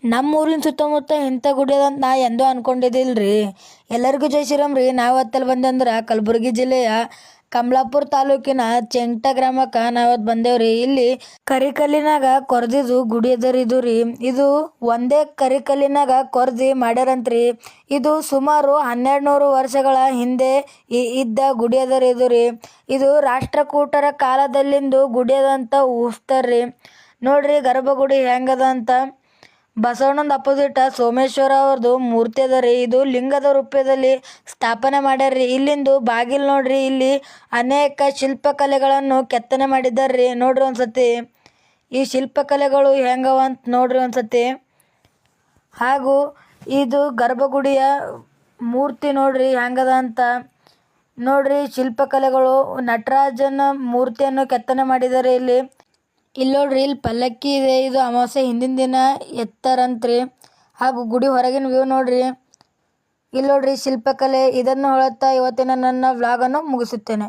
ನಮ್ಮ ಊರಿನ ಸುತ್ತಮುತ್ತ ಇಂಥ ಗುಡಿ ಅದ ಅಂತ ನಾ ಎಂದೂ ಅನ್ಕೊಂಡಿದ್ದಿಲ್ರಿ. ಎಲ್ಲರಿಗೂ ಜೈ ಶ್ರೀರಾಮ್ ರೀ. ನಾವು ಹತ್ತಲ್ಲಿ ಬಂದಂದ್ರೆ ಕಲಬುರಗಿ ಜಿಲ್ಲೆಯ ಕಮಲಾಪುರ ತಾಲೂಕಿನ ಚೆಂಟ ಗ್ರಾಮಕ್ಕೆ ನಾವತ್ತು ಬಂದೇವ್ರಿ. ಇಲ್ಲಿ ಕರಿಕಲ್ಲಿನಾಗ ಕೊರ್ದಿದ್ದು ಗುಡಿ ಅದರಿ ಇದು ರೀ. ಇದು ಒಂದೇ ಕರಿಕಲ್ಲಿನಾಗ ಕೊರ್ದಿ ಮಾಡ್ಯಾರಂತ್ರಿ. ಇದು ಸುಮಾರು 1200 ವರ್ಷಗಳ ಹಿಂದೆ ಇದ್ದ ಗುಡಿ ಅದರಿ ಇದು ರೀ. ಇದು ರಾಷ್ಟ್ರಕೂಟರ ಕಾಲದಲ್ಲಿಂದು ಗುಡಿ ಅದಂತ ಊಹಿಸ್ತಾರ್ರಿ. ನೋಡ್ರಿ ಗರ್ಭಗುಡಿ ಹೆಂಗದ ಅಂತ. ಬಸವಣ್ಣಂದು ಅಪೋಸಿಟ್ ಸೋಮೇಶ್ವರ ಅವ್ರದ್ದು ಮೂರ್ತಿ ಅದ ರೀ. ಇದು ಲಿಂಗದ ರೂಪದಲ್ಲಿ ಸ್ಥಾಪನೆ ಮಾಡ್ಯಾರ್ರಿ. ಇಲ್ಲಿಂದು ಬಾಗಿಲು ನೋಡ್ರಿ, ಇಲ್ಲಿ ಅನೇಕ ಶಿಲ್ಪಕಲೆಗಳನ್ನು ಕೆತ್ತನೆ ಮಾಡಿದ್ದಾರ್ರಿ. ನೋಡ್ರಿ ಒಂದ್ಸತಿ ಈ ಶಿಲ್ಪಕಲೆಗಳು ಹೆಂಗವ ಅಂತ ನೋಡ್ರಿ ಒಂದ್ಸತಿ. ಹಾಗೂ ಇದು ಗರ್ಭಗುಡಿಯ ಮೂರ್ತಿ ನೋಡ್ರಿ ಹೆಂಗದ ಅಂತ. ನೋಡ್ರಿ ಶಿಲ್ಪಕಲೆಗಳು, ನಟರಾಜನ ಮೂರ್ತಿಯನ್ನು ಕೆತ್ತನೆ ಮಾಡಿದ್ದಾರೆ ಇಲ್ಲಿ. ಇಲ್ಲಿ ನೋಡ್ರಿ, ಇಲ್ಲಿ ಪಲ್ಲಕ್ಕಿ ಇದೆ. ಇದು ಅಮಾವಾಸ್ಯೆ ಹಿಂದಿನ ದಿನ ಎತ್ತಾರಂತ್ರಿ. ಹಾಗೂ ಗುಡಿ ಹೊರಗಿನ ವ್ಯೂ ನೋಡ್ರಿ. ಇಲ್ಲಿ ನೋಡ್ರಿ ಶಿಲ್ಪಕಲೆ. ಇದನ್ನು ಹೇಳುತ್ತಾ ಇವತ್ತಿನ ನನ್ನ ವ್ಲಾಗನ್ನು ಮುಗಿಸುತ್ತೇನೆ.